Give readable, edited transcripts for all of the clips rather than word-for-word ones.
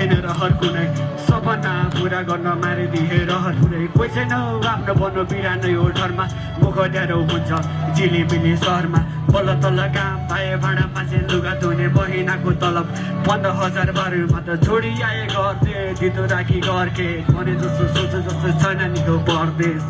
थिएन रहर कुनै सपना पुरा गर्न मारिदिए रहर कुनै कोही छैन आफ्नो बन्नु बिरानै हो ठरमा मुख ड्यारो हुन्छ झिलिमिली सहरमा बल्ल तल्ल काम पाए भाँडा मान्छे लुगा धुने महिनाको तलब 15,000 बारुमा त छोडी आए गर्थे दिदो राखी घरके भने जस्तो सोच जस्तो छैन निको परदेश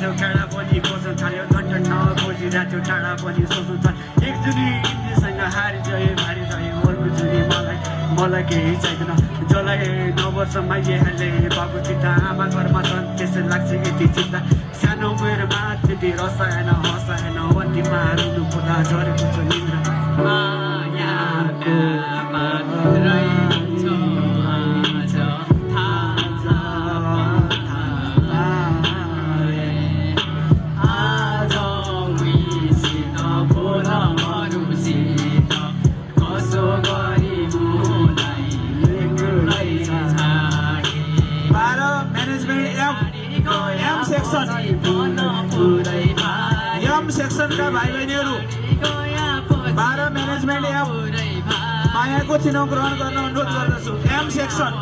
टाढा पनि बस्न थाल्यो घन्टा नबोजिरहेको टाढा पनि सोच्नु थाल्यो एक जुनी इन्जीसँग हारी जाए भारी जाए अर्को जुनी मलाई केही चाहिँदैन जसलाई 9 वर्षमा यहाँले बाबु चिन्ता आमा घरमा छन् त्यसै लाग्छ यति चिन्ता सानो उमेरमा त्यति रसाएन हँसाएन अन्तिममा रुनु पर्दा झरेको छ निन्द्रा सेक्सनका भाइ बहिनीहरू 12 म्यानेजमेन्ट एम मायाको चिनाउ ग्रहण गर्न अनुरोध गर्दछु एम सेक्सन